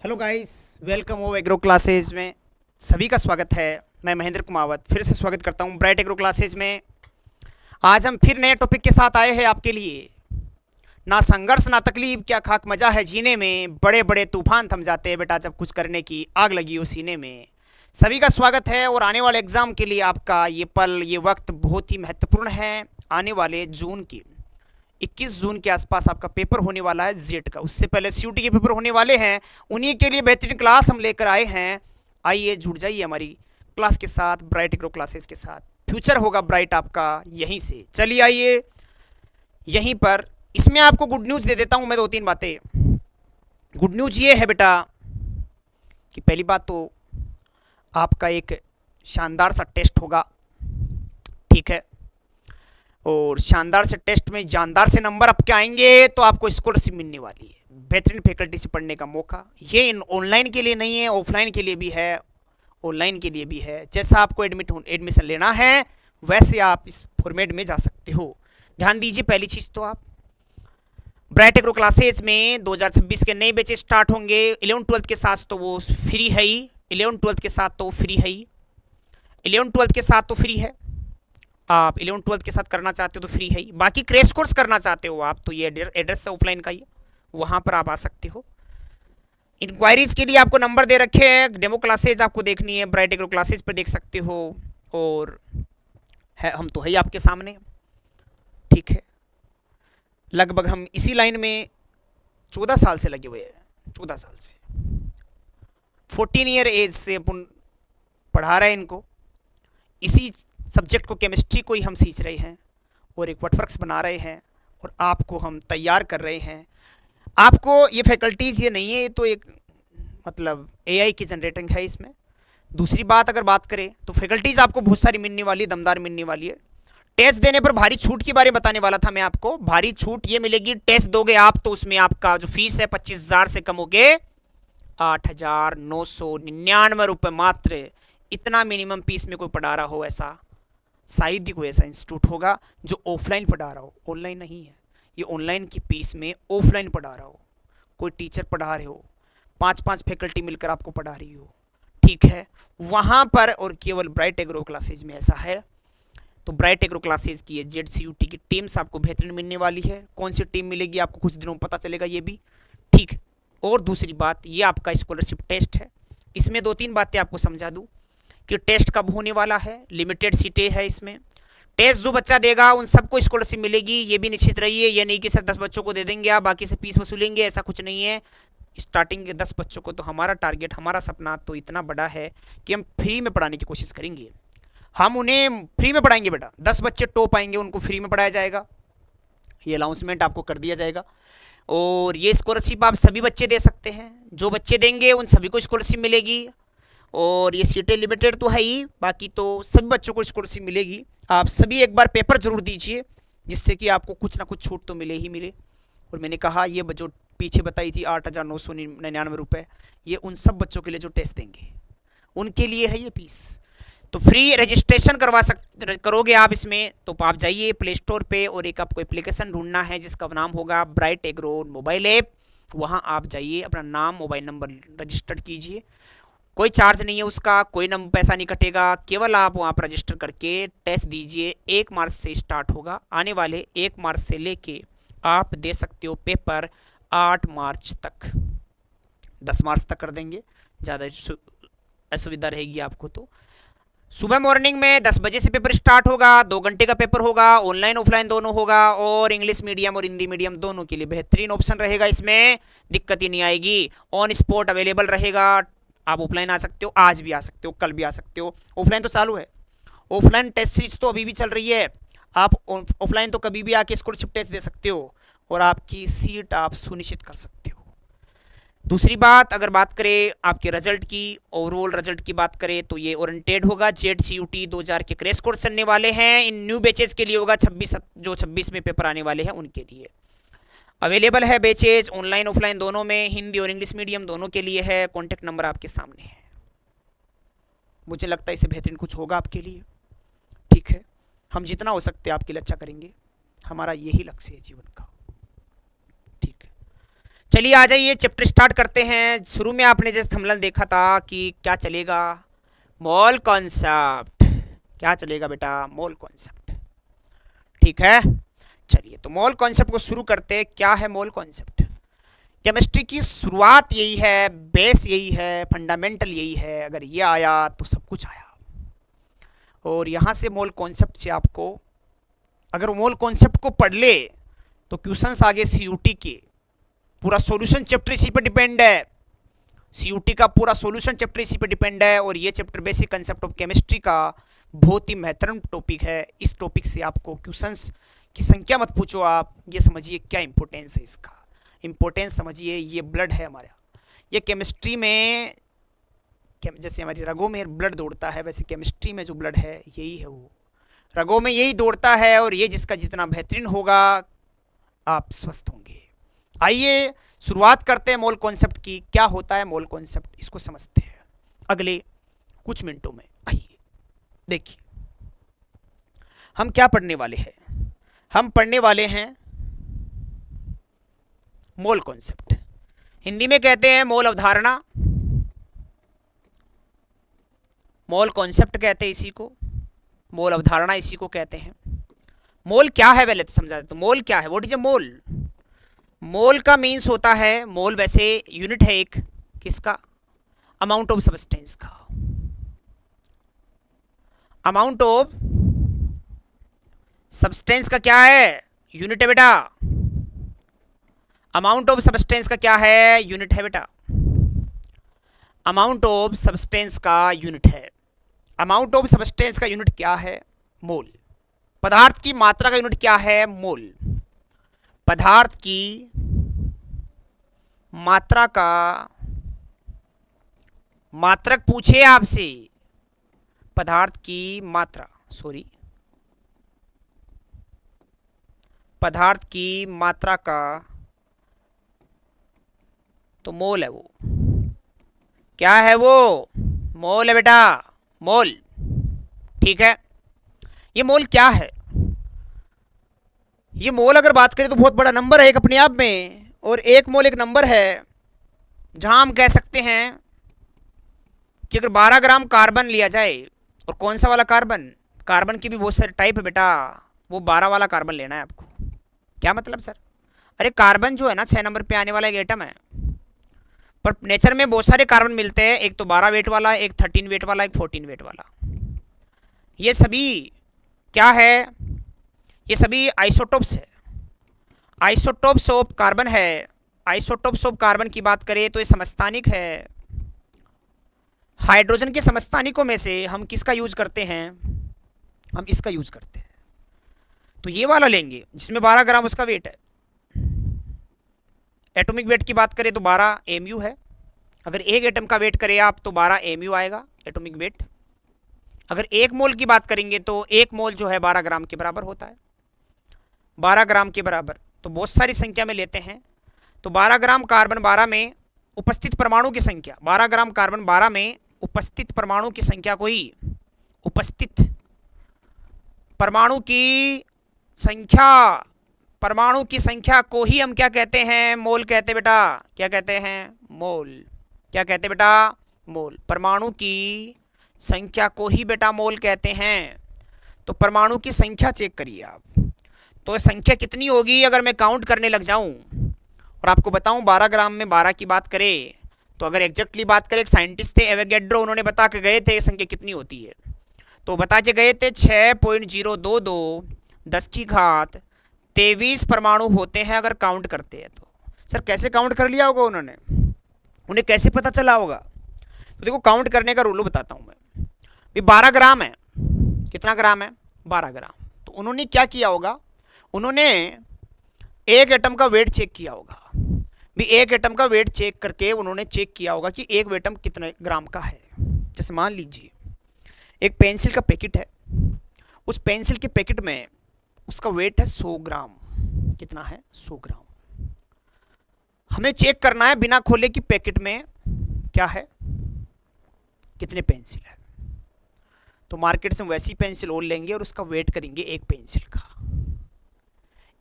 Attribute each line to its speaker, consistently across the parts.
Speaker 1: Hello guys, welcome हो agro classes में। सभी का स्वागत है। मैं महेंद्र कुमावत फिर से स्वागत करता हूं ब्राइट एग्रो क्लासेज में। आज हम फिर नए टॉपिक के साथ आए हैं आपके लिए। ना संघर्ष ना तकलीफ, क्या खाक मजा है जीने में। बड़े बड़े तूफान थम जाते हैं बेटा जब कुछ करने की आग लगी हो सीने में। सभी का स्वागत है और आने वाले एग्जाम के लिए आपका ये पल, ये वक्त बहुत ही महत्वपूर्ण है। आने वाले जून की 21 जून के आसपास आपका पेपर होने वाला है जेट का। उससे पहले सीयूटी के पेपर होने वाले हैं। उन्हीं के लिए बेहतरीन क्लास हम लेकर आए हैं। आइए जुड़ जाइए हमारी क्लास के साथ, ब्राइट एग्रो क्लासेस के साथ। फ्यूचर होगा ब्राइट आपका यहीं से। चलिए आइए यहीं पर। इसमें आपको गुड न्यूज़ दे देता हूं मैं, दो तीन बातें। गुड न्यूज़ ये है बेटा कि पहली बात तो आपका एक शानदार सा टेस्ट होगा, ठीक है। और शानदार से टेस्ट में जानदार से नंबर आपके आएंगे तो आपको स्कॉलरशिप मिलने वाली है, बेहतरीन फैकल्टी से पढ़ने का मौका। ये ऑनलाइन के लिए नहीं है, ऑफलाइन के लिए भी है, ऑनलाइन के लिए भी है। जैसा आपको एडमिशन लेना है वैसे आप इस फॉर्मेट में जा सकते हो। ध्यान दीजिए, पहली चीज़ तो आप ब्राइट एग्रो क्लासेज में 2026 के नए बैचेस स्टार्ट होंगे। 11-12 के साथ तो वो फ्री है ही, 11-12 के साथ तो फ्री है ही, 11-12 के साथ तो फ्री है। आप 11-12 के साथ करना चाहते हो तो फ्री है ही। बाकी क्रैश कोर्स करना चाहते हो आप तो ये एड्रेस है ऑफलाइन का, ये वहाँ पर आप आ सकते हो। इंक्वायरीज के लिए आपको नंबर दे रखे हैं। डेमो क्लासेज आपको देखनी है ब्राइट एग्रो क्लासेज पर देख सकते हो। और है, हम तो है ही आपके सामने, ठीक है। लगभग हम इसी लाइन में 14 साल से लगे हुए हैं, 14 साल से, 14 ईयर एज से अपन पढ़ा रहे हैं इनको। इसी सब्जेक्ट को, केमिस्ट्री को ही हम सींच रहे हैं और एक वर्कवर्क्स बना रहे हैं और आपको हम तैयार कर रहे हैं। आपको ये फैकल्टीज़ ये नहीं है, ये तो एक मतलब एआई की जनरेटिंग है इसमें। दूसरी बात अगर बात करें तो फैकल्टीज़ आपको बहुत सारी मिलने वाली है, दमदार मिलने वाली है। टेस्ट देने पर भारी छूट के बारे में बताने वाला था मैं आपको। भारी छूट ये मिलेगी, टेस्ट दोगे आप तो उसमें आपका जो फीस है 25,000 से कम हो के 8,999 रुपये मात्र। इतना मिनिमम फीस में कोई पढ़ा रहा हो ऐसा शायद ही कोई ऐसा इंस्टीट्यूट होगा जो ऑफलाइन पढ़ा रहा हो, ऑनलाइन नहीं है। ये ऑनलाइन की फीस में ऑफलाइन पढ़ा रहा हो, कोई टीचर पढ़ा रहे हो, 5-5 फैकल्टी मिलकर आपको पढ़ा रही हो, ठीक है, वहाँ पर। और केवल ब्राइट एग्रो क्लासेज में ऐसा है। तो ब्राइट एग्रो क्लासेज की है ZCUT की टीम्स आपको बेहतरीन मिलने वाली है। कौन सी टीम मिलेगी आपको कुछ दिनों में पता चलेगा ये भी, ठीक। और दूसरी बात, ये आपका स्कॉलरशिप टेस्ट है। इसमें 2-3 बातें आपको समझा दूँ कि टेस्ट कब होने वाला है। लिमिटेड सीटें है इसमें। टेस्ट जो बच्चा देगा उन सबको स्कॉलरशिप मिलेगी, ये भी निश्चित रहिए। ये नहीं कि सर 10 बच्चों को दे देंगे आप बाकी से फीस वसूलेंगे, ऐसा कुछ नहीं है। स्टार्टिंग के 10 बच्चों को तो हमारा टारगेट, हमारा सपना तो इतना बड़ा है कि हम फ्री में पढ़ाने की कोशिश करेंगे। हम उन्हें फ्री में पढ़ाएंगे बेटा। 10 बच्चे टॉप आएंगे उनको फ्री में पढ़ाया जाएगा, ये अनाउंसमेंट आपको कर दिया जाएगा। और ये स्कॉलरशिप आप सभी बच्चे दे सकते हैं, जो बच्चे देंगे उन सभी को स्कॉलरशिप मिलेगी। और ये सीटें लिमिटेड तो है ही, बाकी तो सभी बच्चों को स्कॉलरशिप मिलेगी। आप सभी एक बार पेपर जरूर दीजिए जिससे कि आपको कुछ ना कुछ छूट तो मिले ही मिले। और मैंने कहा ये जो पीछे बताई थी 8,999 रुपये, ये उन सब बच्चों के लिए जो टेस्ट देंगे उनके लिए है ये फीस। तो फ्री रजिस्ट्रेशन करोगे आप इसमें तो आप जाइए प्ले स्टोर पे और एक आपको एप्लीकेशन ढूंढना है जिसका नाम होगा ब्राइट एग्रो मोबाइल ऐप। वहाँ आप जाइए, अपना नाम, मोबाइल नंबर रजिस्टर कीजिए। कोई चार्ज नहीं है उसका, कोई पैसा नहीं कटेगा। केवल आप वहाँ पर रजिस्टर करके टेस्ट दीजिए। 1 मार्च से स्टार्ट होगा। आने वाले 1 मार्च से लेके आप दे सकते हो पेपर 8 मार्च तक, 10 मार्च तक कर देंगे, ज़्यादा असुविधा रहेगी आपको तो। सुबह मॉर्निंग में 10 बजे से पेपर स्टार्ट होगा, 2 घंटे का पेपर होगा, ऑनलाइन ऑफलाइन दोनों होगा। और इंग्लिश मीडियम और हिंदी मीडियम दोनों के लिए बेहतरीन ऑप्शन रहेगा, इसमें दिक्कत ही नहीं आएगी। ऑन स्पॉट अवेलेबल रहेगा। आप ऑफलाइन आ सकते हो, आज भी आ सकते हो, कल भी आ सकते हो। ऑफलाइन तो चालू है, ऑफलाइन टेस्ट सीरीज तो अभी भी चल रही है। आप ऑफलाइन तो कभी भी आके स्कॉलरशिप टेस्ट दे सकते हो और आपकी सीट आप सुनिश्चित कर सकते हो। दूसरी बात, अगर बात करें आपके रिजल्ट की, ओवरऑल रिजल्ट की बात करें तो ये ओरिएंटेड होगा। ZCUT 2000 के क्रैश कोर्स चलने वाले हैं। इन न्यू बैचेज के लिए होगा 26 में पेपर आने वाले हैं उनके लिए अवेलेबल है बैचेज, ऑनलाइन ऑफलाइन दोनों में, हिंदी और इंग्लिश मीडियम दोनों के लिए है। कॉन्टैक्ट नंबर आपके सामने है। मुझे लगता है इससे बेहतरीन कुछ होगा आपके लिए, ठीक है। हम जितना हो सकते हैं आपके लिए अच्छा करेंगे, हमारा यही लक्ष्य है जीवन का, ठीक है। चलिए आ जाइए, चैप्टर स्टार्ट करते हैं। शुरू में आपने जैसे थंबनेल देखा था कि क्या चलेगा, मोल कॉन्सेप्ट। क्या चलेगा बेटा, मोल कॉन्सेप्ट। ठीक है, चलिए तो मोल कॉन्सेप्ट को शुरू करते हैं। क्या है मोल कॉन्सेप्ट? केमिस्ट्री की शुरुआत यही है, बेस यही है, फंडामेंटल यही है। अगर ये आया तो सब कुछ आया। और यहाँ से मोल कॉन्सेप्ट से आपको, अगर मोल कॉन्सेप्ट को पढ़ ले तो क्वेश्चंस आगे सीयूटी के पूरा सॉल्यूशन चैप्टर इसी पर डिपेंड है। सीयूटी का पूरा सॉल्यूशन चैप्टर इसी पर डिपेंड है। और ये chapter basic concept of chemistry का बहुत ही महत्वपूर्ण टॉपिक है। इस टॉपिक से आपको क्वेश्चंस की संख्या मत पूछो, आप ये समझिए क्या इंपॉर्टेंस है इसका। इंपॉर्टेंस समझिए, ये ब्लड है हमारा। ये केमिस्ट्री में जैसे हमारी रगों में ब्लड दौड़ता है, वैसे केमिस्ट्री में जो ब्लड है यही है, वो रगों में यही दौड़ता है। और ये जिसका जितना बेहतरीन होगा आप स्वस्थ होंगे। आइए शुरुआत करते हैं मोल कॉन्सेप्ट की। क्या होता है मोल कॉन्सेप्ट, इसको समझते हैं अगले कुछ मिनटों में। आइए देखिए हम क्या पढ़ने वाले हैं। हम पढ़ने वाले हैं मोल कॉन्सेप्ट। हिंदी में कहते हैं मोल अवधारणा, मोल कॉन्सेप्ट कहते हैं इसी को, मोल अवधारणा इसी को कहते हैं। मोल क्या है पहले तो समझा देते। तो मोल क्या है, व्हाट इज अ मोल? मोल का मीन्स होता है, मोल वैसे यूनिट है एक किसका, अमाउंट ऑफ सब्सटेंस का। अमाउंट ऑफ सब्सटेंस का क्या है, यूनिट है बेटा। अमाउंट ऑफ सब्सटेंस का क्या है, यूनिट है बेटा। अमाउंट ऑफ सब्सटेंस का यूनिट है। अमाउंट ऑफ सब्सटेंस का यूनिट क्या है, मोल। पदार्थ की मात्रा का यूनिट क्या है, मोल। पदार्थ की मात्रा का, मात्रक पूछे आपसे, पदार्थ की मात्रा, सॉरी, पदार्थ की मात्रा का तो मोल है वो। क्या है वो, मोल है बेटा, मोल। ठीक है, ये मोल क्या है? ये मोल अगर बात करें तो बहुत बड़ा नंबर है एक अपने आप में। और एक मोल एक नंबर है जहां हम कह सकते हैं कि अगर 12 ग्राम कार्बन लिया जाए, और कौन सा वाला कार्बन, कार्बन की भी बहुत सारे टाइप है बेटा, वो 12 वाला कार्बन लेना है आपको। क्या मतलब सर? अरे कार्बन जो है ना 6 नंबर पे आने वाला एक एटम है, पर नेचर में बहुत सारे कार्बन मिलते हैं। एक तो 12 वेट वाला, एक 13 वेट वाला, एक 14 वेट वाला। ये सभी क्या है, ये सभी आइसोटोप्स है, आइसोटोप्स ऑफ कार्बन है। आइसोटोप्स ऑफ कार्बन की बात करें तो ये समस्थानिक है। हाइड्रोजन के समस्थानिकों में से हम किसका यूज करते हैं, हम इसका यूज करते हैं। तो ये वाला लेंगे जिसमें 12 ग्राम उसका वेट है। एटॉमिक वेट की बात करें तो 12 एमयू है। अगर एक एटम का वेट करें आप तो 12 एमयू आएगा एटॉमिक वेट। अगर एक मोल की बात करेंगे तो एक मोल जो है 12 ग्राम के बराबर होता है। 12 ग्राम के बराबर, तो बहुत सारी संख्या में लेते हैं। तो 12 ग्राम कार्बन 12 में उपस्थित परमाणु की संख्या, 12 ग्राम कार्बन 12 में उपस्थित परमाणु की संख्या को ही, उपस्थित परमाणु की संख्या, परमाणु की संख्या को ही हम क्या कहते हैं, मोल कहते हैं बेटा। क्या कहते हैं, मोल। क्या कहते हैं बेटा, मोल। परमाणु की संख्या को ही बेटा मोल कहते हैं। तो परमाणु की संख्या चेक करिए आप, तो संख्या कितनी होगी अगर मैं काउंट करने लग जाऊं। और आपको बताऊं 12 ग्राम में 12 की बात करें तो अगर एग्जैक्टली बात करें, एक साइंटिस्ट थे एवोगैड्रो, उन्होंने बता के गए थे संख्या कितनी होती है। तो बता के गए थे 6.022 10 की घात 23 परमाणु होते हैं अगर काउंट करते हैं तो। सर कैसे काउंट कर लिया होगा उन्होंने, उन्हें कैसे पता चला होगा? तो देखो काउंट करने का रूल बताता हूं मैं। भी 12 ग्राम है, कितना ग्राम है, 12 ग्राम। तो उन्होंने क्या किया होगा, उन्होंने एक एटम का वेट चेक किया होगा। भी एक एटम का वेट चेक करके उन्होंने चेक किया होगा कि एक एटम कितने ग्राम का है। जैसे मान लीजिए एक पेंसिल का पैकेट है, उस पेंसिल के पैकेट में उसका वेट है 100 ग्राम। कितना है, 100 ग्राम। हमें चेक करना है बिना खोले कि पैकेट में क्या है, कितने पेंसिल है। तो मार्केट से वैसी पेंसिल और लेंगे और उसका वेट करेंगे एक पेंसिल का।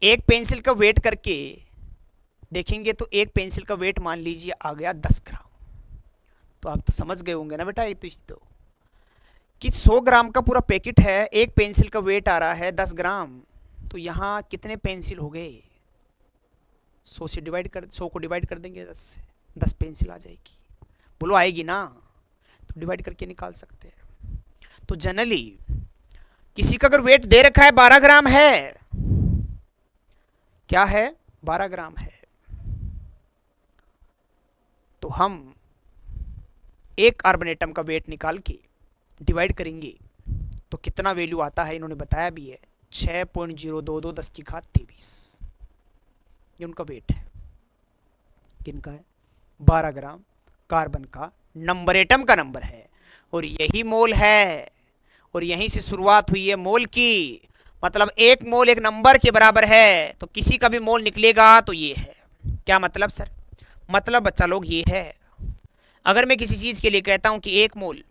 Speaker 1: एक पेंसिल का वेट करके देखेंगे तो एक पेंसिल का वेट मान लीजिए आ गया 10 ग्राम। तो आप तो समझ गए होंगे ना बेटा ये तो कि 100 ग्राम का पूरा पैकेट है, एक पेंसिल का वेट आ रहा है 10 ग्राम। तो यहाँ कितने पेंसिल हो गए? 100 को डिवाइड कर देंगे 10 से, 10 पेंसिल आ जाएगी। बोलो आएगी ना? तो डिवाइड करके निकाल सकते हैं। तो जनरली किसी का अगर वेट दे रखा है 12 ग्राम है, क्या है? 12 ग्राम है, तो हम एक कार्बन एटम का वेट निकाल के डिवाइड करेंगे तो कितना वैल्यू आता है इन्होंने बताया भी है, 6.022 10 की घात 23। ये उनका वेट है। किनका है? 12 ग्राम कार्बन का नंबर, एटम का नंबर है, और यही मोल है, और यहीं से शुरुआत हुई है मोल की। मतलब एक मोल एक नंबर के बराबर है, तो किसी का भी मोल निकलेगा तो ये है। क्या मतलब सर? मतलब बच्चा लोग ये है, अगर मैं किसी चीज के लिए कहता हूं कि एक मोल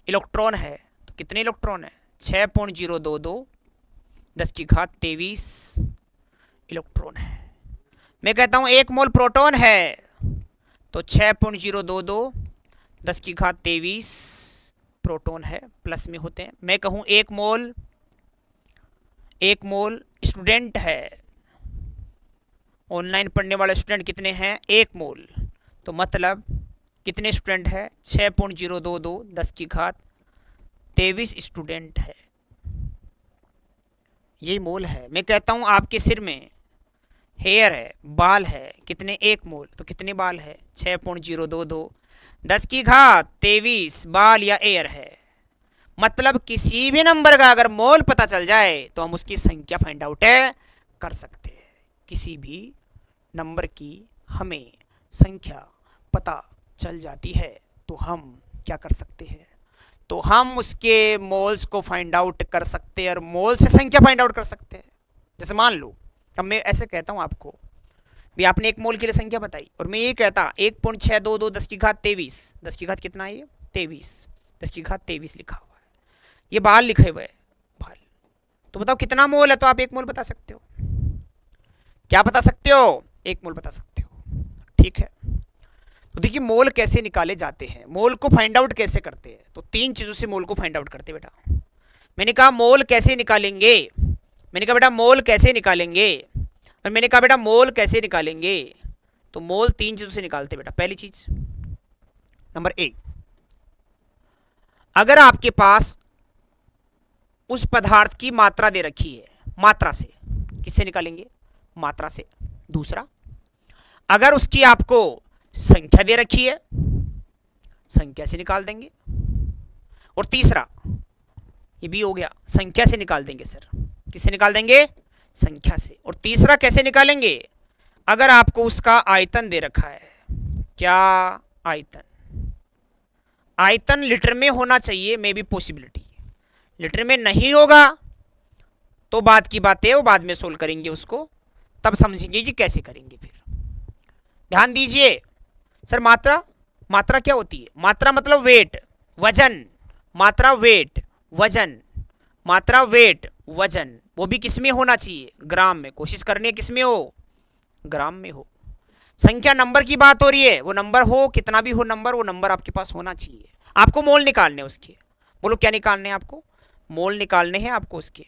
Speaker 1: इलेक्ट्रॉन है तो कितने इलेक्ट्रॉन है? 6.022 10 की घात 23 इलेक्ट्रॉन है। मैं कहता हूं एक मोल प्रोटॉन है तो 6.022 10 की घात 23 प्रोटॉन है, प्लस में होते हैं। मैं कहूं एक मोल स्टूडेंट है, ऑनलाइन पढ़ने वाले स्टूडेंट कितने हैं? एक मोल, तो मतलब कितने स्टूडेंट है? 6.022 10 की घात 23 स्टूडेंट है। यही मोल है। मैं कहता हूं आपके सिर में हेयर है, बाल है, कितने? एक मोल, तो कितने बाल है? 6.022 10 की घात 23 बाल या एयर है। मतलब किसी भी नंबर का अगर मोल पता चल जाए तो हम उसकी संख्या फाइंड आउट कर सकते हैं। किसी भी नंबर की हमें संख्या पता चल जाती है तो हम क्या कर सकते हैं? तो हम उसके मोल्स को फाइंड आउट कर सकते हैं और मोल से संख्या फाइंड आउट कर सकते हैं। जैसे मान लो अब मैं ऐसे कहता हूं आपको भी, आपने एक मोल के लिए संख्या बताई और मैं ये कहता 1.622 10 की घात 23, 10 की घात कितना है ये? 23, 10 की घात 23 लिखा हुआ है, ये बाल लिखे हुए है बाल। तो बताओ कितना मोल है? तो आप एक मोल बता सकते हो। क्या बता सकते हो? एक मोल बता सकते हो। ठीक है, तो देखिए मोल कैसे निकाले जाते हैं, मोल को फाइंड आउट कैसे करते हैं। तो 3 चीजों से मोल को फाइंड आउट करते हैं बेटा। मैंने कहा मोल कैसे निकालेंगे, मैंने कहा बेटा मोल कैसे निकालेंगे, और मैंने कहा बेटा मोल कैसे निकालेंगे। तो मोल 3 चीजों से निकालते बेटा। पहली चीज नंबर 1, अगर आपके पास उस पदार्थ की मात्रा दे रखी है, मात्रा से, किससे निकालेंगे? मात्रा से। दूसरा, अगर उसकी आपको संख्या दे रखी है, संख्या से निकाल देंगे। और तीसरा, ये भी हो गया, संख्या से निकाल देंगे सर। किससे निकाल देंगे? संख्या से। और तीसरा कैसे निकालेंगे? अगर आपको उसका आयतन दे रखा है। क्या आयतन? आयतन लीटर में होना चाहिए, मे बी पॉसिबिलिटी। लीटर में नहीं होगा तो बात की बात है, वो बाद में सोल्व करेंगे उसको, तब समझेंगे कि कैसे करेंगे। फिर ध्यान दीजिए सर, मात्रा क्या होती है? मात्रा मतलब वेट, वजन। मात्रा वेट वजन, मात्रा वेट वजन, वो भी किस में होना चाहिए? ग्राम में। कोशिश करनी है किस में हो? ग्राम में हो। संख्या नंबर की बात हो रही है, वो नंबर हो, कितना भी हो नंबर, वो नंबर आपके पास होना चाहिए। आपको मोल निकालने उसके। बोलो क्या निकालने हैं आपको? मोल निकालने हैं आपको उसके।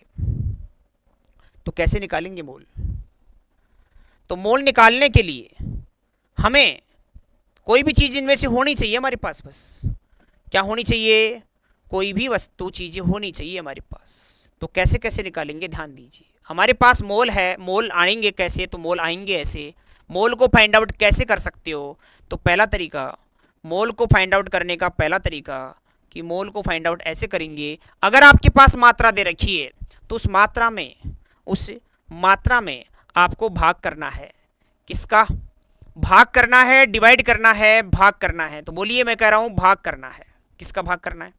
Speaker 1: तो कैसे निकालेंगे मोल? तो मोल निकालने के लिए हमें कोई भी चीज इनमें से होनी चाहिए हमारे पास। बस क्या होनी चाहिए? कोई भी वस्तु चीजें होनी चाहिए हमारे पास। तो कैसे कैसे निकालेंगे? ध्यान दीजिए, हमारे पास मोल है, मोल आएंगे कैसे? तो मोल आएंगे ऐसे। मोल को फाइंड आउट कैसे कर सकते हो? तो पहला तरीका, मोल को फाइंड आउट करने का पहला तरीका कि मोल को फाइंड आउट ऐसे करेंगे, अगर आपके पास मात्रा दे रखी है तो उस मात्रा में आपको भाग करना है। किसका भाग करना है? डिवाइड करना है, भाग करना है। तो बोलिए, मैं कह रहा हूं भाग करना है। किसका भाग करना है?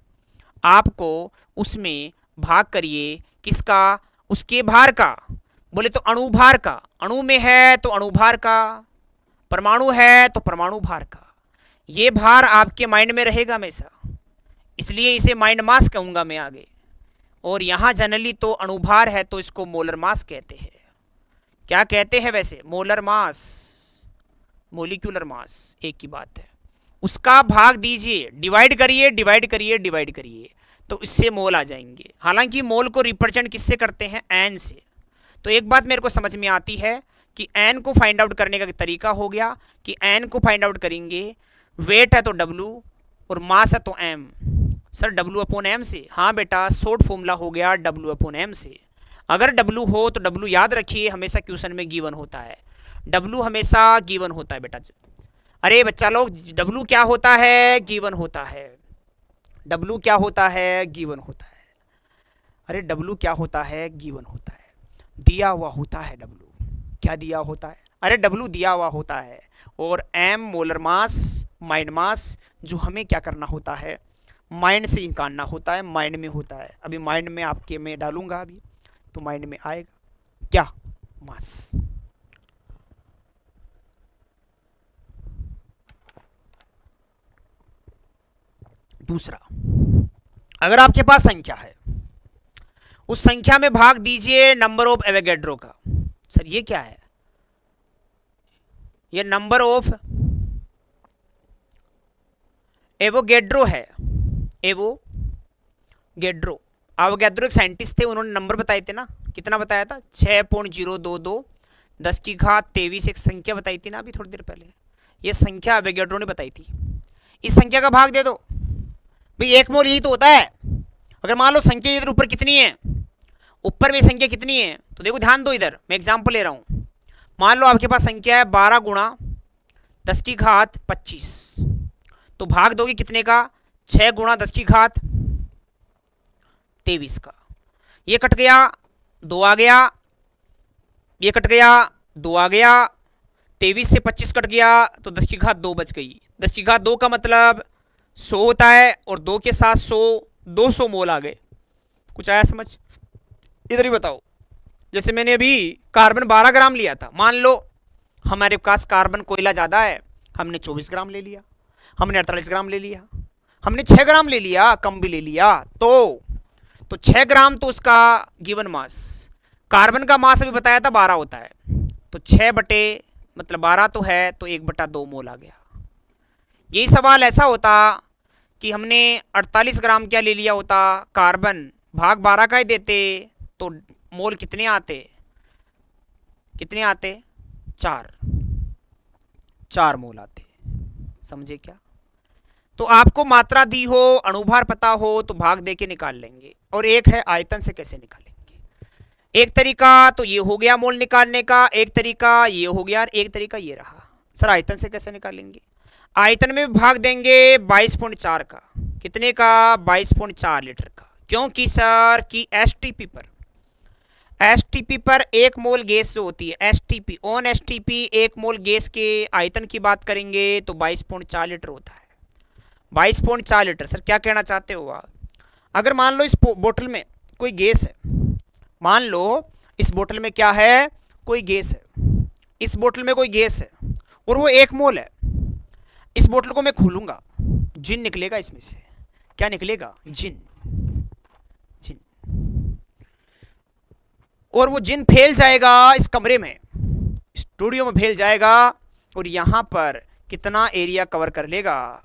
Speaker 1: आपको उसमें भाग करिए। किसका? उसके भार का। बोले तो अणुभार का। अणु में है तो अणुभार का, परमाणु है तो परमाणु भार का। ये भार आपके माइंड में रहेगा हमेशा, इसलिए इसे माइंड मास कहूंगा मैं आगे। और यहां जनरली तो अणुभार है तो इसको मोलर मास कहते हैं। क्या कहते हैं वैसे, मोलर मास, मोलिक्यूलर मास, एक ही बात है। उसका भाग दीजिए, डिवाइड करिए डिवाइड करिए डिवाइड करिए, तो इससे मोल आ जाएंगे। हालांकि मोल को रिप्रेजेंट किससे करते हैं, एन से। तो एक बात मेरे को समझ में आती है कि एन को फाइंड आउट करने का तरीका हो गया कि एन को फाइंड आउट करेंगे, वेट है तो डब्लू और मास है तो M. Sir W upon M से, हाँ बेटा शॉर्ट फॉर्मूला हो गया डब्लू अपॉन एम से। अगर डब्लू हो तो डब्लू याद रखिए हमेशा क्वेश्चन में गिवन होता है, डब्लू हमेशा गिवन होता है बेटा। अरे बच्चा लोग डब्लू क्या होता है, गिवन होता है। डब्लू क्या होता है, गिवन होता है। अरे डब्लू क्या होता है, गिवन होता है, दिया हुआ होता है डब्लू। क्या दिया होता है, अरे डब्लू दिया हुआ होता है। और एम मोलर मास, माइंड मास, जो हमें क्या करना होता है, माइंड से निकालना होता है, माइंड में होता है। अभी माइंड में आपके मैं डालूंगा अभी, तो माइंड में आएगा क्या, मास। दूसरा, अगर आपके पास संख्या है, उस संख्या में भाग दीजिए नंबर ऑफ एवोगैड्रो का। सर ये क्या है, ये नंबर ऑफ एवोगैड्रो है, एवोगैड्रो। एवोगैड्रो एक साइंटिस्ट थे, उन्होंने नंबर बताए थे ना, कितना बताया था, 6.022 10 की घात 23 एक संख्या बताई थी ना अभी थोड़ी देर पहले। ये संख्या एवोगैड्रो ने बताई थी। इस संख्या का भाग दे दो भाई, एक मोल यही तो होता है। अगर मान लो संख्या इधर ऊपर कितनी है, ऊपर में संख्या कितनी है, तो देखो ध्यान दो, इधर मैं एग्जांपल ले रहा हूं। मान लो आपके पास संख्या है 12 गुणा 10 की घात 25, तो भाग दोगे कितने का, 6 गुणा 10 की घात 23 का। ये कट गया, 2 आ गया, ये कट गया, 2 आ गया, 23 से 25 कट गया तो 10 की घात 2 बच गई। 10 की घात 2 का मतलब 100 होता है, और 2 के साथ 100, 200 मोल आ गए। कुछ आया समझ, इधर ही बताओ। जैसे मैंने अभी कार्बन 12 ग्राम लिया था, मान लो हमारे पास कार्बन कोयला ज़्यादा है, हमने 24 ग्राम ले लिया, हमने 48 ग्राम ले लिया, हमने 6 ग्राम ले लिया, कम भी ले लिया, तो 6 ग्राम तो उसका गिवन मास। कार्बन का मास अभी बताया था 12 होता है, तो 6 बटे मतलब 12 तो है, तो 1/2 मोल आ गया। यही सवाल ऐसा होता कि हमने 48 ग्राम क्या ले लिया होता कार्बन, भाग 12 का ही देते, तो मोल कितने आते, कितने आते, 4 मोल आते। समझे क्या। तो आपको मात्रा दी हो, अणुभार पता हो, तो भाग दे के निकाल लेंगे। और एक है आयतन से कैसे निकालेंगे। एक तरीका तो ये हो गया मोल निकालने का, एक तरीका ये हो गया, एक तरीका ये रहा। सर आयतन से कैसे निकालेंगे, आयतन में भाग देंगे 22.4 का, कितने का, 22.4 लीटर का। क्योंकि सर कि एसटीपी पर 1 मोल गैस जो होती है, STP on STP 1 mole gas के आयतन की बात करेंगे तो 22.4 लीटर होता है। 22.4 लीटर। सर क्या कहना चाहते हो आप, अगर मान लो इस बोतल में कोई गैस है, मान लो इस बोतल में क्या है, कोई गैस है, इस बोतल में कोई गैस है और वो 1 मोल है। इस बोतल को मैं खोलूंगा, जिन निकलेगा इसमें से, क्या निकलेगा, जिन, जिन। और वो जिन फैल जाएगा इस कमरे में, स्टूडियो में फैल जाएगा, और यहां पर कितना एरिया कवर कर लेगा,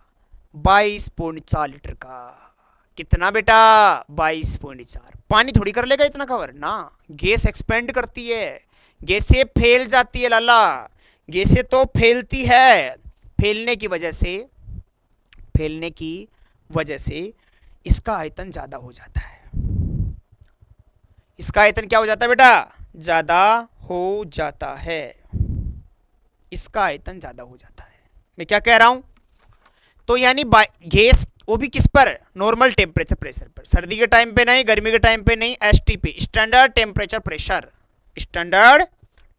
Speaker 1: 22.4 लीटर का। कितना बेटा, 22.4। पानी थोड़ी कर लेगा इतना कवर ना, गैस एक्सपेंड करती है, गैसें फैल जाती है लाला, गैसें तो फैलती है, फैलने की वजह से इसका आयतन ज्यादा हो जाता है। इसका आयतन क्या हो जाता है बेटा, ज्यादा हो जाता है, इसका आयतन ज्यादा हो जाता है। मैं क्या कह रहा हूं, तो यानी गैस वो भी किस पर, नॉर्मल टेम्परेचर प्रेशर पर, सर्दी के टाइम पे नहीं, गर्मी के टाइम पे नहीं, STP standard temperature pressure, standard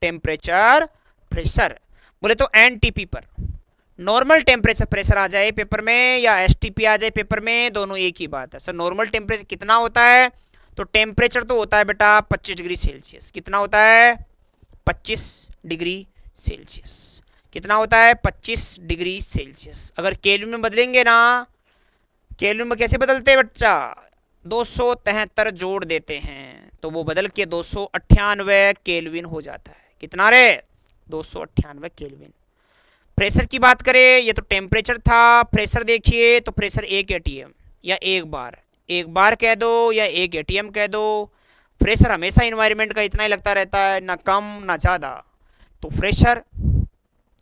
Speaker 1: temperature pressure बोले तो एनटीपी पर। नॉर्मल टेम्परेचर प्रेशर आ जाए पेपर में या एसटीपी आ जाए पेपर में, दोनों एक ही बात है। सर नॉर्मल टेम्परेचर कितना होता है, तो टेम्परेचर तो होता है बेटा 25 डिग्री सेल्सियस। कितना होता है, 25 डिग्री सेल्सियस। कितना होता है, 25 डिग्री सेल्सियस। अगर केल्विन में बदलेंगे ना, केल्विन में कैसे बदलते हैं बच्चा, 273 जोड़ देते हैं तो वो बदल के 298 केल्विन हो जाता है। कितना रे, 298 केल्विन। प्रेशर की बात करें, ये तो टेम्परेचर था। प्रेशर देखिए तो प्रेशर 1 एटीएम या 1 बार कह दो या 1 एटीएम कह दो। प्रेशर हमेशा इन्वायरमेंट का इतना ही लगता रहता है, ना कम ना ज़्यादा, तो प्रेशर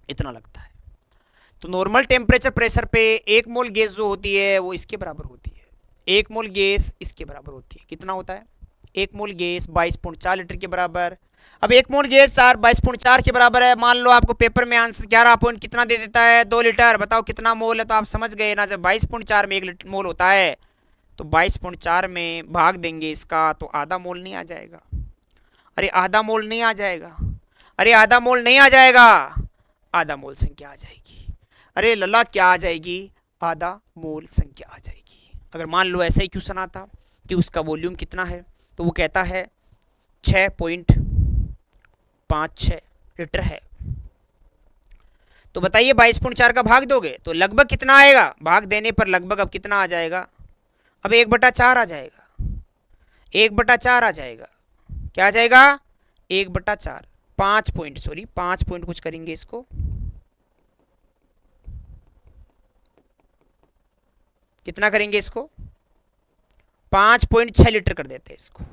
Speaker 1: इतना लगता है। तो नॉर्मल टेम्परेचर प्रेशर पे 1 मोल गैस जो होती है वो इसके बराबर होती है। 1 मोल गैस इसके बराबर होती है। कितना होता है? 1 मोल गैस 22.4 लीटर के बराबर। अब 1 मोल गैस 22.4 के बराबर है। मान लो आपको पेपर में आंसर 11 पॉइंट कितना दे देता है, 2 लीटर। बताओ कितना मोल है, तो आप समझ गए ना। जब 22.4 में 1 मोल होता है तो 22.4 में भाग देंगे इसका तो आधा मोल नहीं आ जाएगा। अरे आधा मोल नहीं आ जाएगा, अरे आधा मोल नहीं आ जाएगा, आधा मोल संख्या आ जाएगी। अरे लल्ला क्या आ जाएगी? आधा मोल संख्या आ जाएगी। अगर मान लो ऐसा ही क्वेश्चन आता कि उसका वॉल्यूम कितना है, तो वो कहता है 6.56 लीटर है। तो बताइए 22.4 का भाग दोगे तो लगभग कितना आएगा? भाग देने पर लगभग अब कितना आ जाएगा? अब 1/4 आ जाएगा। 1/4 आ जाएगा। क्या आ जाएगा? 1/4। 5 पॉइंट कुछ करेंगे इसको। कितना करेंगे इसको? 5.6 लीटर कर देते हैं इसको।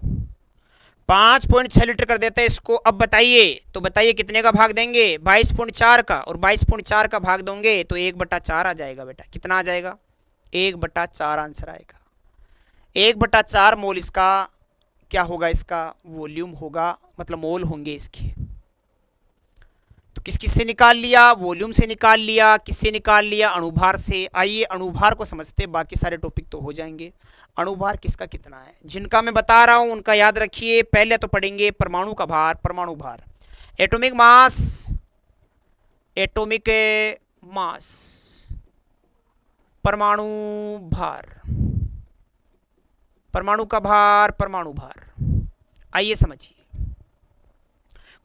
Speaker 1: 5.6 लीटर कर देते हैं इसको। अब बताइए, तो बताइए कितने का भाग देंगे? 22.4 का, और 22.4 का भाग दोगे तो 1/4 आ जाएगा बेटा। कितना आ जाएगा? 1/4 आंसर आएगा। 1/4 मोल इसका क्या होगा? इसका वॉल्यूम होगा, मतलब मोल होंगे इसके। तो किस किस से निकाल लिया? वॉल्यूम से निकाल लिया। किससे निकाल लिया? अणुभार से। आइए अणुभार को समझते, बाकी सारे टॉपिक तो हो जाएंगे। अणुभार किसका कितना है, जिनका मैं बता रहा हूं उनका याद रखिए। पहले तो पढ़ेंगे परमाणु का भार, परमाणु भार, एटॉमिक मास, एटॉमिक मास, परमाणु भार, परमाणु का भार, परमाणु भार। आइए समझिए,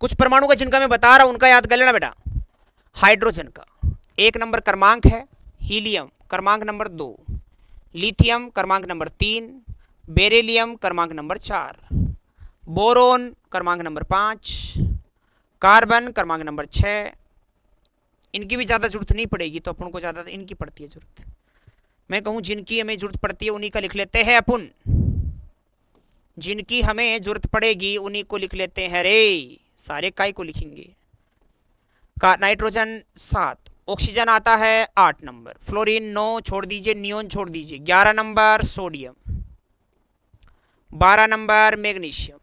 Speaker 1: कुछ परमाणु का जिनका मैं बता रहा हूं उनका याद कर लेना बेटा। हाइड्रोजन का 1 नंबर क्रमांक है, हीलियम क्रमांक नंबर 2, लिथियम क्रमांक नंबर 3, बेरिलियम क्रमांक नंबर 4, बोरोन क्रमांक नंबर 5, कार्बन क्रमांक नंबर 6। इनकी भी ज़्यादा जरूरत नहीं पड़ेगी, तो अपन को ज़्यादा इनकी पड़ती है जरूरत। मैं कहूँ जिनकी हमें जरूरत पड़ती है उन्हीं का लिख लेते हैं अपन। जिनकी हमें जरूरत पड़ेगी उन्हीं को लिख लेते हैं रे। सारे काय को लिखेंगे। का नाइट्रोजन 7, ऑक्सीजन आता है 8 नंबर, फ्लोरीन 9 छोड़ दीजिए, नियोन छोड़ दीजिए, 11 number sodium, 12 number magnesium,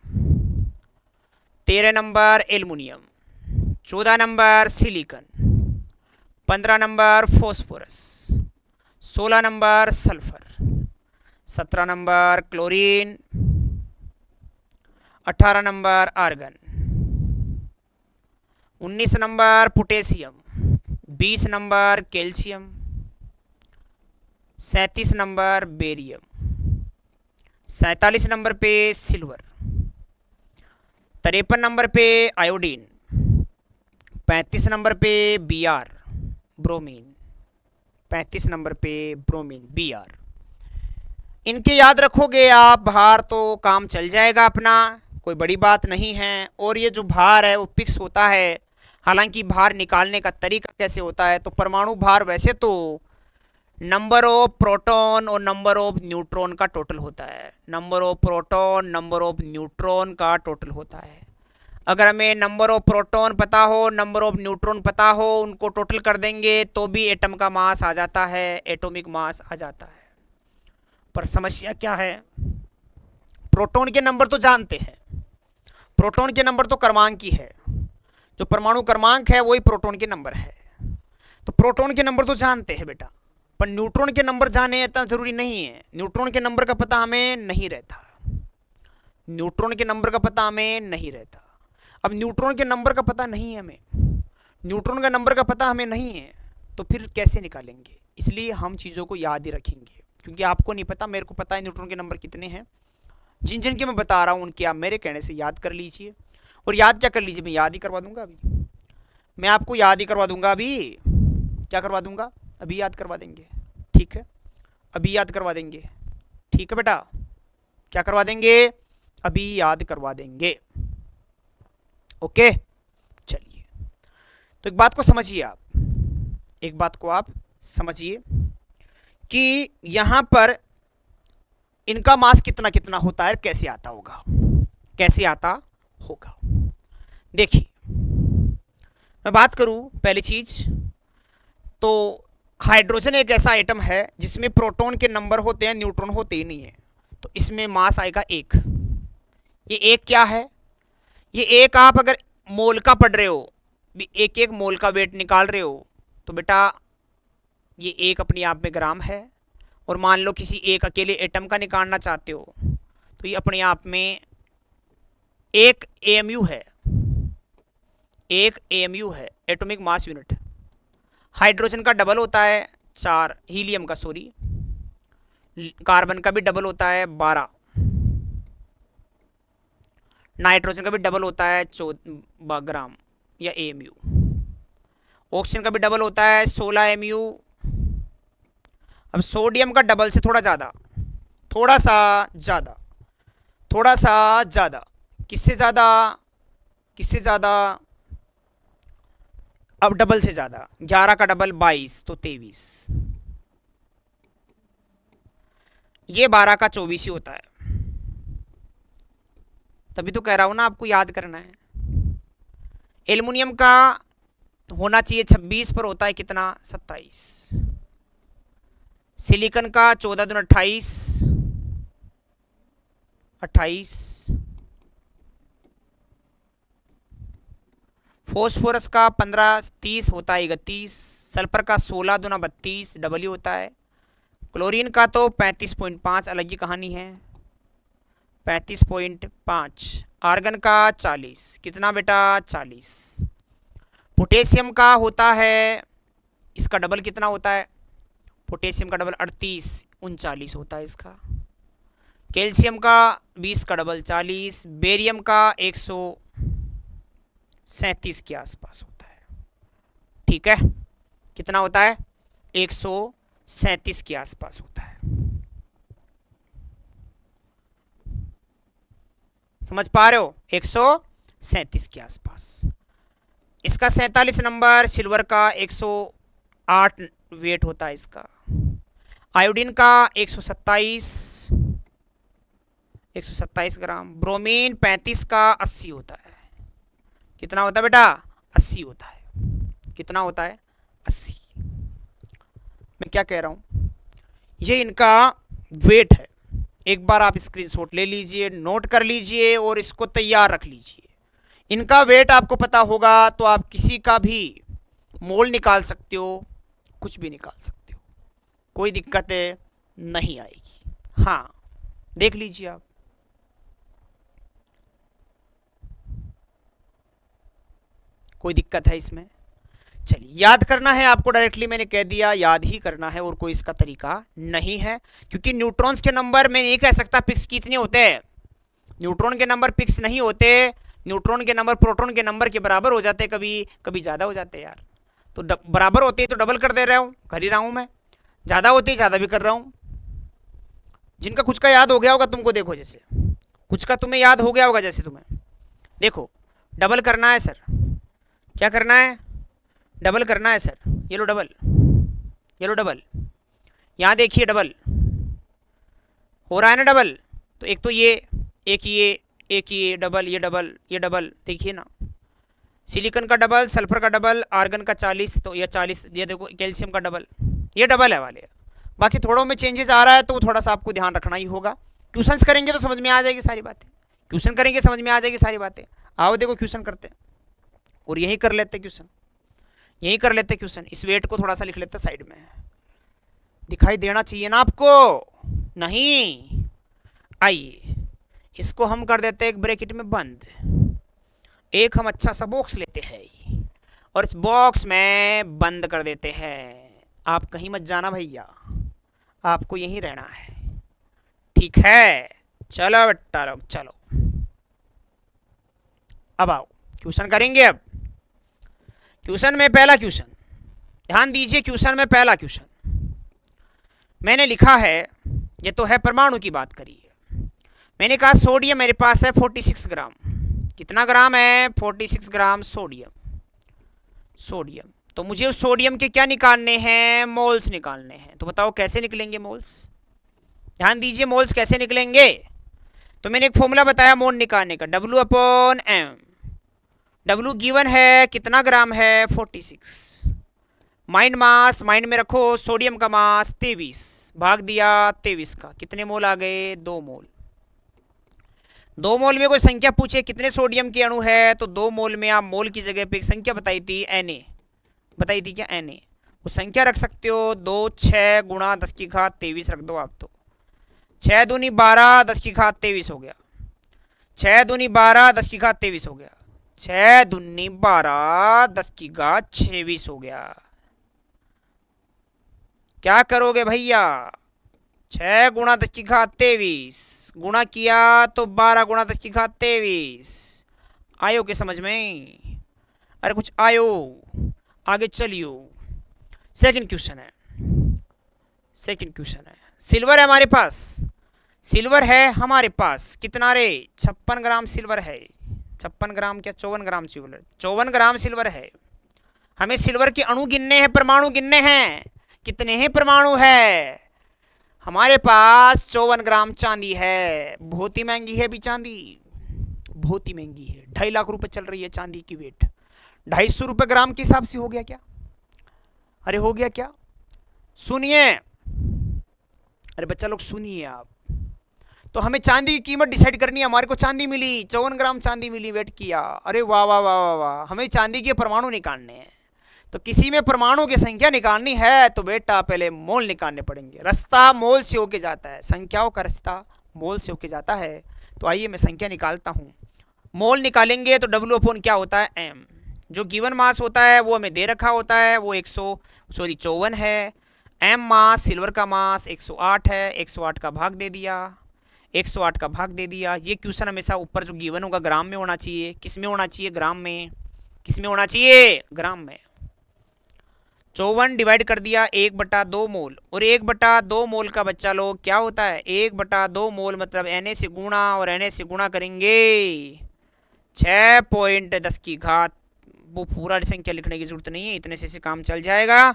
Speaker 1: 13 number aluminium, 14 number silicon, 15 number phosphorus, 16 number sulphur, 17 number chlorine, 18 number argon, 19 number potassium, 20 number calcium, 37 number barium, 47 number पे सिल्वर, 53 नंबर पे आयोडीन, 35 नंबर पे Br bromine, 35 number पे bromine Br। इनके याद रखोगे आप, भार तो काम चल जाएगा अपना, कोई बड़ी बात नहीं है। और ये जो भार है वो फिक्स होता है। हालांकि भार निकालने का तरीका कैसे होता है, तो परमाणु भार वैसे तो नंबर ऑफ प्रोटॉन और नंबर ऑफ न्यूट्रॉन का टोटल होता है। Number of proton, number of neutron का टोटल होता है। अगर हमें नंबर ऑफ प्रोटॉन पता हो, नंबर ऑफ न्यूट्रॉन पता हो, उनको टोटल कर देंगे तो भी एटम का मास आ जाता है, एटॉमिक मास आ जाता है। पर समस्या क्या है, प्रोटॉन के नंबर तो जानते हैं, प्रोटॉन के नंबर तो क्रमांक ही है। जो परमाणु क्रमांक है वही प्रोटॉन के नंबर है। तो प्रोटॉन के नंबर तो जानते हैं बेटा, पर न्यूट्रॉन के नंबर जाने इतना जरूरी नहीं है। न्यूट्रॉन के नंबर का पता हमें नहीं रहता, न्यूट्रॉन के नंबर का पता हमें नहीं रहता। अब न्यूट्रॉन के नंबर का पता नहीं है हमें, न्यूट्रॉन का नंबर का पता हमें नहीं है, तो फिर कैसे निकालेंगे? इसलिए हम चीज़ों को याद ही रखेंगे, क्योंकि आपको नहीं पता, मेरे को पता है न्यूट्रॉन के नंबर कितने हैं। जिन जिन के मैं बता रहा हूँ उनके आप मेरे कहने से याद कर लीजिए। और याद क्या कर लीजिए, मैं याद ही करवा दूंगा अभी, मैं आपको याद ही करवा दूंगा अभी। क्या करवा दूंगा? अभी याद करवा देंगे, ठीक है? अभी याद करवा देंगे, ठीक है बेटा? क्या करवा देंगे? अभी याद करवा देंगे, ओके? तो एक बात को समझिए आप, एक बात को आप समझिए कि यहां पर इनका मास कितना कितना होता है, कैसे आता होगा, कैसे आता होगा। देखिए मैं बात करूं पहली चीज तो हाइड्रोजन एक ऐसा आइटम है जिसमें प्रोटॉन के नंबर होते हैं, न्यूट्रॉन होते ही नहीं है। तो इसमें मास आएगा एक। ये एक क्या है, ये एक आप अगर मोल का पढ़ रहे हो, एक एक मोल का वेट निकाल रहे हो, तो बेटा ये एक अपने आप में ग्राम है। और मान लो किसी एक अकेले एटम का निकालना चाहते हो तो ये अपने आप में एक एएमयू है, एक एएमयू है, एटॉमिक मास यूनिट। हाइड्रोजन का डबल होता है 4, हीलियम का सॉरी, कार्बन का भी डबल होता है 12, नाइट्रोजन का भी डबल होता है 14 ग्राम या एएमयू, ऑक्सीजन का भी डबल होता है 16 एमयू। अब सोडियम का डबल से थोड़ा ज़्यादा, थोड़ा सा ज़्यादा, थोड़ा सा ज़्यादा, किससे ज़्यादा, किससे ज़्यादा, अब डबल से ज़्यादा, 11 का डबल 22 तो 23, ये 12 का 24 ही होता है। तभी तो कह रहा हूँ ना आपको याद करना है। एल्युमिनियम का होना चाहिए 26 पर होता है कितना, 27। सिलिकॉन का 14 दूना 28, 28। फॉस्फोरस का 15 30 होता है 31। सल्फर का 16 दूना 32 डबल होता है। क्लोरीन का तो 35.5 अलग ही कहानी है, 35.5। आर्गन का 40, कितना बेटा, 40। पोटेशियम का होता है, इसका डबल कितना होता है, पोटेशियम का डबल 38 39 होता है इसका। कैल्शियम का 20 का डबल 40। बेरियम का 137 के आसपास होता है, ठीक है, कितना होता है, 137 के आसपास होता है। समझ पा रहे हो, 137 के आसपास। इसका 47 नंबर, सिल्वर का 108 वेट होता है इसका। आयोडीन का 127 ग्राम। ब्रोमीन 35 का 80 होता है, कितना होता है बेटा, 80 होता है, कितना होता है, 80। मैं क्या कह रहा हूं, ये इनका वेट है। एक बार आप स्क्रीनशॉट ले लीजिए, नोट कर लीजिए और इसको तैयार रख लीजिए। इनका वेट आपको पता होगा तो आप किसी का भी मोल निकाल सकते हो, कुछ भी निकाल सकते हो, कोई दिक्कत नहीं आएगी। हाँ देख लीजिए आप, कोई दिक्कत है इसमें। चलिए याद करना है आपको, डायरेक्टली मैंने कह दिया याद ही करना है और कोई इसका तरीका नहीं है, क्योंकि न्यूट्रॉन्स के नंबर मैं नहीं कह सकता फिक्स कितने होते हैं। न्यूट्रॉन के नंबर फिक्स नहीं होते, न्यूट्रॉन के नंबर प्रोटॉन के नंबर के बराबर हो जाते, कभी कभी ज़्यादा हो जाते यार। तो बराबर होते हैं तो डबल कर दे रहा हूँ, कर ही रहा हूँ मैं। ज़्यादा होते ही ज़्यादा भी कर रहा हूँ। जिनका कुछ का याद हो गया होगा तुमको, देखो जैसे कुछ का तुम्हें याद हो गया होगा, जैसे तुम्हें देखो डबल करना है सर, क्या करना है, डबल करना है सर। ये लो डबल, ये लो डबल, यहाँ देखिए डबल हो रहा है ना डबल। तो एक तो ये, एक ये, एक ये डबल, ये डबल, ये डबल, देखिए ना। सिलिकॉन का डबल, सल्फर का डबल, आर्गन का 40, तो ये 40, ये देखो कैल्शियम का डबल, ये डबल है वाले। बाकी थोड़ों में चेंजेस आ रहा है तो थोड़ा सा आपको ध्यान रखना ही होगा। क्वेश्चंस करेंगे तो समझ में आ जाएगी सारी बातें, क्वेश्चन करेंगे समझ में आ जाएगी सारी बातें। आओ देखो क्वेश्चन करते और यही कर लेते क्वेश्चन, यही कर लेते क्वेश्चन। इस वेट को थोड़ा सा लिख लेते साइड में, दिखाई देना चाहिए ना आपको, नहीं। आइए इसको हम कर देते एक ब्रैकेट में बंद। एक हम अच्छा सा बॉक्स लेते हैं और इस बॉक्स में बंद कर देते हैं। आप कहीं मत जाना भैया, आपको यहीं रहना है, ठीक है। चलो बेटा लोग चलो, अब आओ क्वेश्चन करेंगे। अब क्वेश्चन में पहला क्वेश्चन, ध्यान दीजिए। क्वेश्चन में पहला क्वेश्चन मैंने लिखा है, ये तो है परमाणु की बात करी है। मैंने कहा सोडियम मेरे पास है 46 ग्राम। कितना ग्राम है, 46 ग्राम सोडियम। सोडियम। तो मुझे उस सोडियम के क्या निकालने हैं, मोल्स निकालने हैं। तो बताओ कैसे निकलेंगे मोल्स, ध्यान दीजिए मोल्स कैसे निकलेंगे। तो मैंने एक फॉर्मूला बताया मोल निकालने का, W upon M। W given है कितना ग्राम है, 46। माइंड मास, माइंड में रखो सोडियम का मास 23, भाग दिया 23 का, कितने मोल आ गए, 2 मोल। 2 मोल में कोई संख्या पूछे कितने सोडियम के अणु है, तो 2 मोल में आप मोल की जगह पे एक संख्या बताई थी, Na बताई थी क्या, Na। वो संख्या रख सकते हो 2 6 गुणा 10 की घात 23 रख दो आप। तो 6 दूनी 12 10 की घात 23 हो गया, 6 दूनी 12 10 की घात 23 हो गया, 6 दूनी 12 10 की घात 26 हो गया। क्या करोगे भैया, 6 गुणा 10 की घात 23 गुणा किया तो 12 गुणा 10 की घात 23। आयो के समझ में, अरे कुछ आयो, आगे चलियो। सेकंड क्वेश्चन है, सेकंड क्वेश्चन है, सिल्वर है हमारे पास, सिल्वर है हमारे पास कितना रे, 56 ग्राम सिल्वर है। 56 ग्राम क्या, 54 ग्राम सिल्वर, 54 ग्राम सिल्वर है। हमें सिल्वर के अणु गिनने हैं, परमाणु गिनने हैं, कितने हैं परमाणु है हमारे पास, 54 ग्राम चांदी है। बहुत ही महंगी है अभी चांदी, बहुत ही महंगी है, 2.5 लाख रुपए चल रही है चांदी की वेट। 250 रुपए ग्राम के हिसाब से हो गया क्या, अरे हो गया क्या, सुनिए, अरे बच्चा लोग सुनिए आप। तो हमें चांदी की कीमत डिसाइड करनी है, हमारे को चांदी मिली, 54 ग्राम चांदी मिली, वेट किया, अरे वाह वाह वाह वाह वाह, हमें चांदी के परमाणु निकालने हैं। तो किसी में परमाणु की संख्या निकालनी है तो बेटा पहले मोल निकालने पड़ेंगे, रास्ता मोल से होके जाता है, संख्याओं का रास्ता मोल से होके जाता है। तो आइए मैं संख्या निकालता हूँ। मोल निकालेंगे तो W अपॉन क्या होता है, M। जो गिवन मास होता है वो हमें दे रखा होता है, वो 54 है। M मास, सिल्वर का मास 108 है, 108 का भाग दे दिया, 108 का भाग दे दिया। ये क्वेश्चन हमेशा ऊपर जो गिवन होगा ग्राम में होना चाहिए, किस में होना चाहिए, ग्राम में, किस में होना चाहिए, ग्राम में। 54 डिवाइड कर दिया 1/2 मोल, और 1/2 मोल का बच्चा लोग क्या होता है, 1/2 मोल मतलब Na से गुणा, और Na से गुणा करेंगे 6.10 की घात। वो पूरा संख्या लिखने की जरूरत नहीं है, इतने से काम चल जाएगा।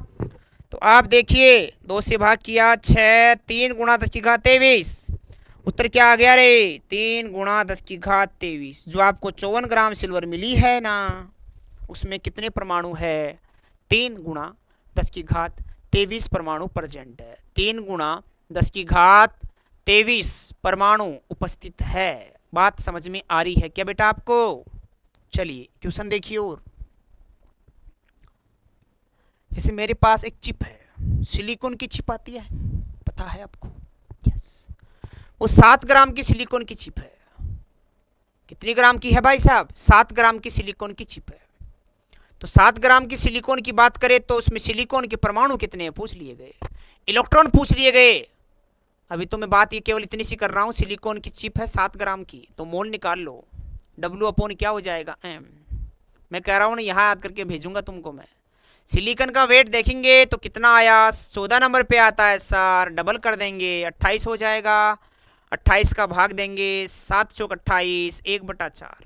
Speaker 1: तो आप देखिए 2 से भाग किया 6, 3 गुणा 10 की घात 23, उत्तर क्या आ गया रे, 3 गुणा 10 की घात 23। जो आपको 54 ग्राम सिल्वर मिली है ना, उसमें कितने परमाणु है, 3 गुणा 10 की घात 23 परमाणु प्रेजेंट है, 3 गुणा 10 की घात 23 परमाणु उपस्थित है। बात समझ में आ रही है क्या बेटा आपको। चलिए क्वेश्चन देखिए। और जैसे मेरे पास एक चिप है, सिलिकॉन की चिप आती है, पता है आपको, यस, वो 7 ग्राम की सिलिकॉन की चिप है। कितनी ग्राम की है भाई साहब, 7 ग्राम की सिलिकॉन की चिप है। तो 7 ग्राम की सिलिकॉन की बात करें तो उसमें सिलिकॉन के परमाणु कितने हैं पूछ लिए गए, इलेक्ट्रॉन पूछ लिए गए। अभी तो मैं बात ये केवल इतनी सी कर रहा हूँ, सिलिकॉन की चिप है 7 ग्राम की, तो मोल निकाल लो, W अपॉन क्या हो जाएगा, M। मैं कह रहा हूँ ना, यहाँ याद करके भेजूंगा तुमको मैं। सिलिकॉन का वेट देखेंगे तो कितना आया, 14 नंबर पे आता है सर, डबल कर देंगे 28 हो जाएगा, 28 का भाग देंगे 7 चौक 28, 1/4,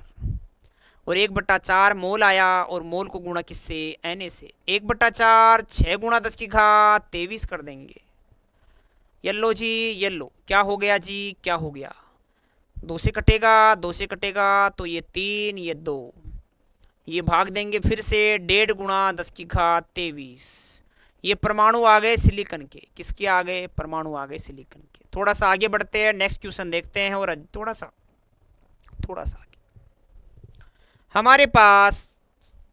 Speaker 1: और 1/4 मोल आया, और मोल को गुणा किससे, Na से, 1/4 6 गुणा 10 की घात 23 कर देंगे। येल्लो जी येल्लो, क्या हो गया जी, क्या हो गया, 2 से कटेगा, 2 से कटेगा तो ये 3, ये 2, ये भाग देंगे फिर से 1.5 गुणा 10 की घात 23। ये परमाणु आ गए सिलिकॉन के, किसके आ गए, परमाणु आ गए सिलिकॉन के। थोड़ा सा आगे बढ़ते हैं, नेक्स्ट क्वेश्चन देखते हैं, और थोड़ा सा आगे। हमारे पास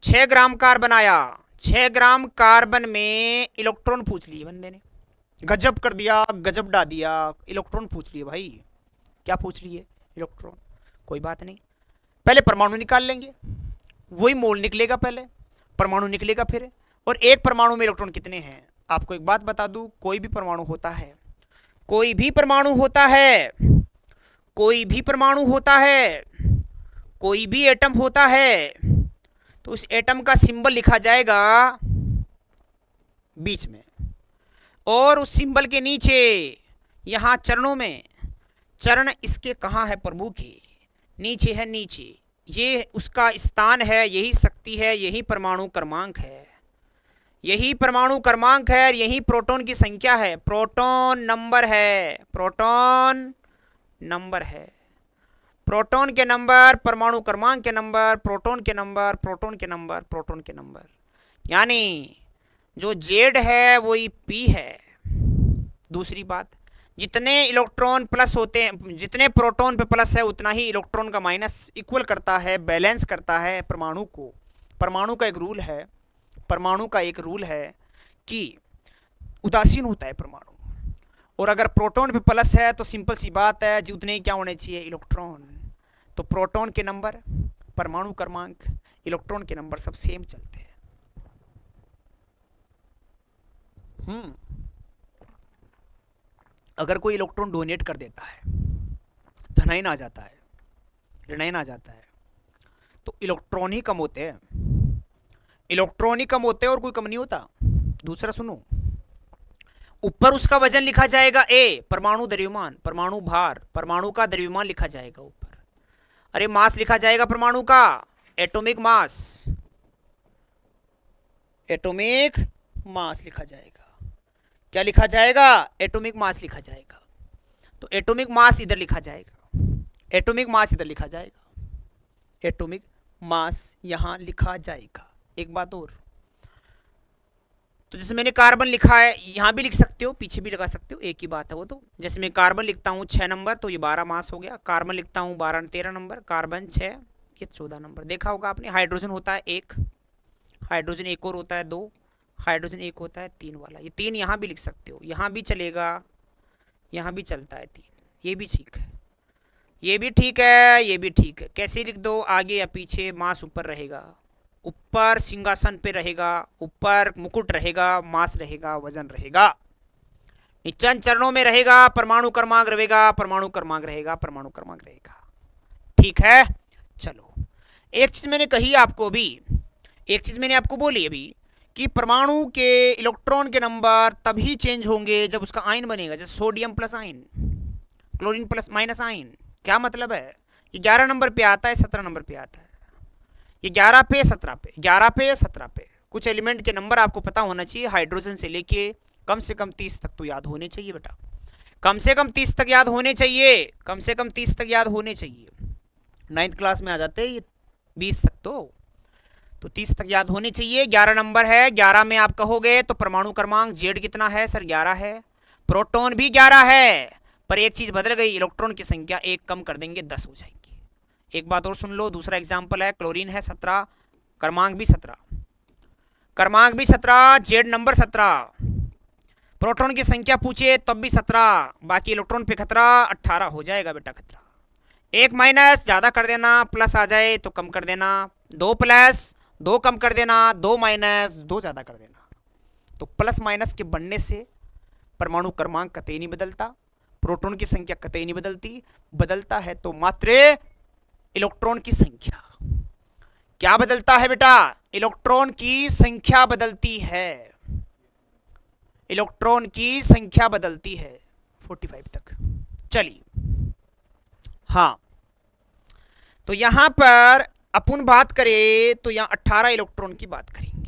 Speaker 1: 6 ग्राम कार्बन आया, 6 ग्राम कार्बन में इलेक्ट्रॉन पूछ लिए बंदे ने, गजब कर दिया, गजब डा दिया, इलेक्ट्रॉन पूछ लिए भाई। क्या पूछ लिए, इलेक्ट्रॉन। कोई बात नहीं, पहले परमाणु निकाल लेंगे, वही मोल निकलेगा, पहले परमाणु निकलेगा फिर। और एक परमाणु में इलेक्ट्रॉन कितने हैं, आपको एक बात बता दूं, कोई भी परमाणु होता है, कोई भी परमाणु होता है, कोई भी परमाणु होता है, कोई भी एटम होता है, तो उस एटम का सिंबल लिखा जाएगा बीच में, और उस सिंबल के नीचे यहां चरणों में, चरण इसके कहां है प्रभु के, नीचे है, नीचे ये उसका स्थान है, यही शक्ति है, यही परमाणु क्रमांक है, यही परमाणु क्रमांक है, यही प्रोटॉन की संख्या है, प्रोटॉन नंबर है, प्रोटॉन नंबर है, प्रोटॉन के नंबर, परमाणु क्रमांक के नंबर, प्रोटॉन के नंबर, प्रोटॉन के नंबर, प्रोटॉन के नंबर, यानी जो जेड है वही पी है। दूसरी बात, जितने इलेक्ट्रॉन प्लस होते हैं, जितने प्रोटॉन पे प्लस है उतना ही इलेक्ट्रॉन का माइनस इक्वल करता है, बैलेंस करता है परमाणु को। परमाणु का एक रूल है, परमाणु का एक रूल है कि उदासीन होता है परमाणु, और अगर प्रोटॉन पे प्लस है तो सिंपल सी बात है जी उतने ही क्या होने चाहिए, इलेक्ट्रॉन। तो प्रोटॉन के नंबर, परमाणु क्रमांक, इलेक्ट्रॉन के नंबर सब सेम चलते हैं। अगर कोई इलेक्ट्रॉन डोनेट कर देता है, धनायन आ जाता है, ऋणायन आ जाता है, तो इलेक्ट्रॉन ही कम होते हैं, इलेक्ट्रॉन ही कम होते हैं और कोई कम नहीं होता। दूसरा सुनो, ऊपर उसका वजन लिखा जाएगा ए, परमाणु द्रव्यमान, परमाणु भार, परमाणु का द्रव्यमान लिखा जाएगा ऊपर। अरे मास लिखा जाएगा परमाणु का, एटॉमिक मास, एटॉमिक मास लिखा जाएगा। क्या लिखा जाएगा, एटॉमिक मास लिखा जाएगा। तो एटॉमिक मास इधर लिखा जाएगा, एटॉमिक मास इधर लिखा जाएगा, एटॉमिक मास यहां लिखा जाएगा। एक बात और, तो जैसे मैंने कार्बन लिखा है, यहां भी लिख सकते हो, पीछे भी लगा सकते हो, एक ही बात है वो तो। जैसे मैं कार्बन लिखता हूँ 6 नंबर तो ये 12 मास हो गया, कार्बन लिखता हूँ 13 नंबर, कार्बन 6, ये 14 नंबर। देखा होगा आपने, हाइड्रोजन होता है 1, हाइड्रोजन एक और होता है 2, हाइड्रोजन एक होता है 3 वाला। ये 3 यहाँ भी लिख सकते हो, यहाँ भी चलेगा, यहाँ भी चलता है 3, ये भी ठीक है, ये भी ठीक है, ये भी ठीक है। कैसे लिख दो, आगे या पीछे, मास ऊपर रहेगा, ऊपर सिंहासन पे रहेगा, ऊपर मुकुट रहेगा, मास रहेगा, वजन रहेगा, नीचे चरणों में रहेगा, परमाणु क्रमांक रहेगा, परमाणु क्रमांक रहेगा, परमाणु क्रमांक रहेगा। ठीक है, चलो एक चीज मैंने कही आपको अभी, एक चीज मैंने आपको बोली अभी कि परमाणु के इलेक्ट्रॉन के नंबर तभी चेंज होंगे जब उसका आयन बनेगा, जैसे sodium plus ion, chlorine plus minus ion. क्या मतलब है, ये 11 नंबर पे आता है, 17 नंबर पे आता है, ये 11 पे 17 पे, 11 पे 17 पे। कुछ एलिमेंट के नंबर आपको पता होना चाहिए, हाइड्रोजन से लेके कम से कम 30 तक तो याद होने चाहिए बेटा, कम से कम 30 तक याद होने चाहिए, कम से कम 30 तक याद होने चाहिए। 9th क्लास में आ जाते हैं ये 20 तक, तो 30 तक याद होने चाहिए। 11 नंबर है, 11 में आप कहोगे तो परमाणु क्रमांक जेड कितना है सर, 11 है, प्रोटॉन भी 11 है, पर एक चीज बदल गई, इलेक्ट्रॉन की संख्या एक कम कर देंगे, 10 हो जाएंगे। एक बात और सुन लो, दूसरा एग्जाम्पल है, क्लोरीन है 17, क्रमांक भी 17, क्रमांक भी 17, जेड नंबर 17, प्रोटॉन की संख्या पूछे तब भी 17, बाकी इलेक्ट्रॉन पे खतरा 18 हो जाएगा बेटा खतरा। एक माइनस ज्यादा कर देना, प्लस आ जाए तो कम कर देना, 2 प्लस 2 कम कर देना, 2 माइनस 2 ज्यादा कर देना। तो प्लस माइनस के बढ़ने से परमाणु क्रमांक कतई नहीं बदलता, प्रोटॉन की संख्या कतई नहीं बदलती, बदलता है तो मात्र इलेक्ट्रॉन की संख्या। क्या बदलता है बेटा, इलेक्ट्रॉन की संख्या बदलती है, इलेक्ट्रॉन की संख्या बदलती है 45 तक। चलिए, हाँ, तो यहां पर अपन बात करें तो यहां 18 इलेक्ट्रॉन की बात करेंगे,